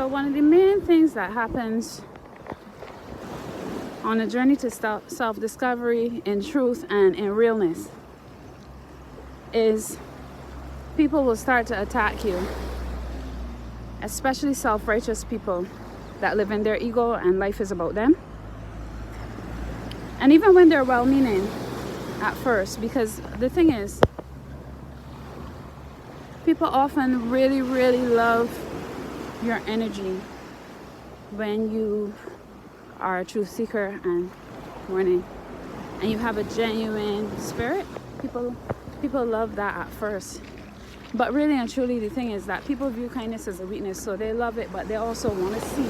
So one of the main things that happens on a journey to self-discovery in truth and in realness is people will start to attack you, especially self-righteous people that live in their ego and life is about them. And even when they're well-meaning at first, because the thing is, people often really, really love your energy when you are a truth seeker and morning and you have a genuine spirit. People love that at first, but really and truly the thing is that people view kindness as a weakness, so they love it, but they also want to see,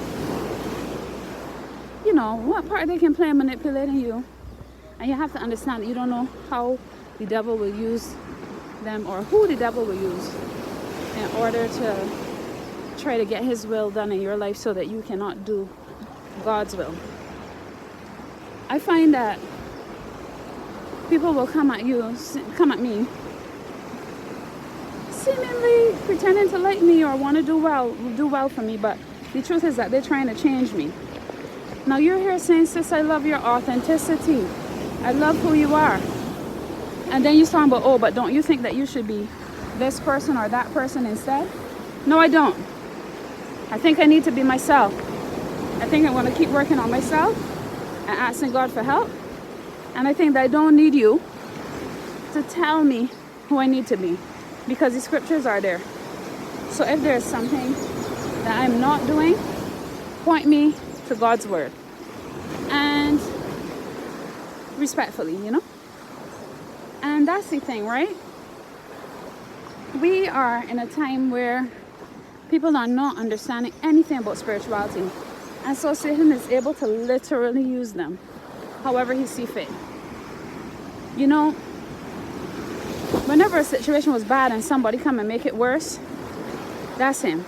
you know, what part they can play in manipulating you. And you have to understand that you don't know how the devil will use them or who the devil will use in order to try to get his will done in your life so that you cannot do God's will. I find that people will come at me, seemingly pretending to like me or want to do well for me, but the truth is that they're trying to change me. Now you're here saying, sis, I love your authenticity. I love who you are. And then you're talking about, oh, but don't you think that you should be this person or that person instead? No, I don't. I think I need to be myself. I think I want to keep working on myself and asking God for help. And I think that I don't need you to tell me who I need to be, because the scriptures are there. So if there's something that I'm not doing, point me to God's word. And respectfully, you know? And that's the thing, right? We are in a time where people are not understanding anything about spirituality. And so Satan is able to literally use them however he sees fit. You know, whenever a situation was bad and somebody come and make it worse, that's him.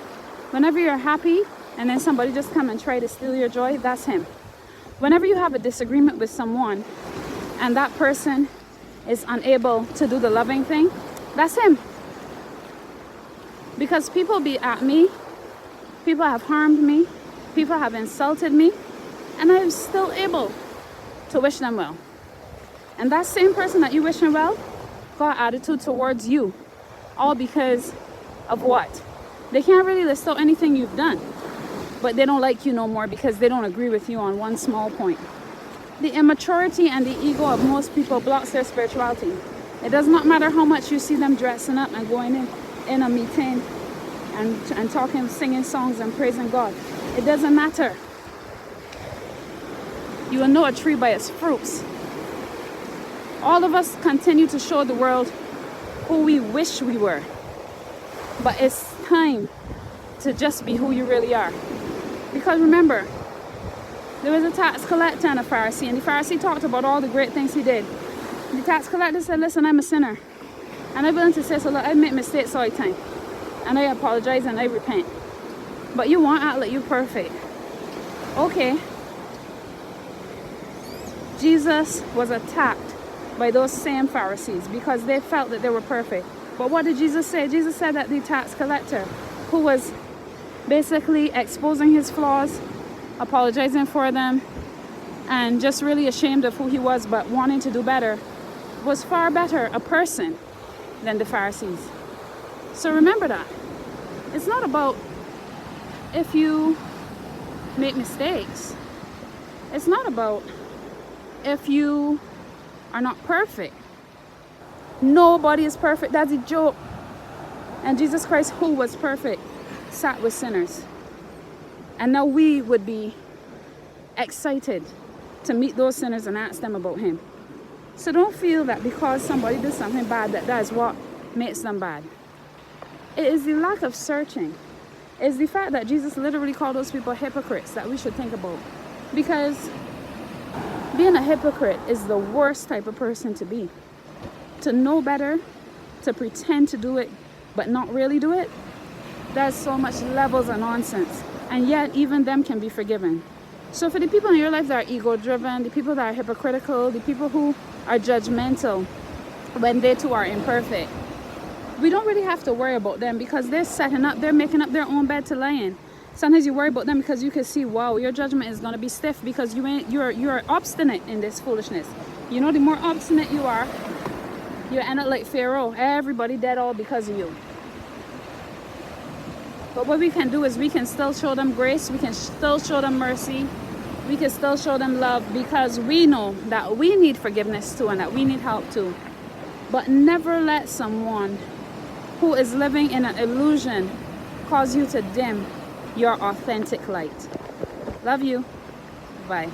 Whenever you're happy and then somebody just come and try to steal your joy, that's him. Whenever you have a disagreement with someone and that person is unable to do the loving thing, that's him. Because people be at me, people have harmed me, people have insulted me, and I'm still able to wish them well. And that same person that you wishing well got attitude towards you, all because of what? They can't really list out anything you've done, but they don't like you no more because they don't agree with you on one small point. The immaturity and the ego of most people blocks their spirituality. It does not matter how much you see them dressing up and going in a meeting and talking, singing songs and praising God. It doesn't matter. You will know a tree by its fruits. All of us continue to show the world who we wish we were. But it's time to just be who you really are. Because remember, there was a tax collector and a Pharisee, and the Pharisee talked about all the great things he did. The tax collector said, listen, I'm a sinner. And I'm willing to say, so look, I make mistakes all the time. And I apologize and I repent. But you want to act like you're perfect. Okay. Jesus was attacked by those same Pharisees because they felt that they were perfect. But what did Jesus say? Jesus said that the tax collector, who was basically exposing his flaws, apologizing for them, and just really ashamed of who he was but wanting to do better, was far better a person than the Pharisees. So remember that. It's not about if you make mistakes. It's not about if you are not perfect. Nobody is perfect. That's a joke. And Jesus Christ, who was perfect, sat with sinners. And now we would be excited to meet those sinners and ask them about him. So don't feel that because somebody did something bad, that is what makes them bad. It is the lack of searching. It's the fact that Jesus literally called those people hypocrites that we should think about. Because being a hypocrite is the worst type of person to be. To know better, to pretend to do it, but not really do it, there's so much levels of nonsense. And yet, even them can be forgiven. So for the people in your life that are ego-driven, the people that are hypocritical, the people who are judgmental when they too are imperfect, we don't really have to worry about them because they're making up their own bed to lie in. Sometimes you worry about them because you can see, wow, your judgment is going to be stiff because you're obstinate in this foolishness. You know, the more obstinate you are, you end up like Pharaoh. Everybody dead all because of you. But what we can do is we can still show them grace. We can still show them mercy. We can still show them love because we know that we need forgiveness too and that we need help too. But never let someone who is living in an illusion cause you to dim your authentic light. Love you. Bye.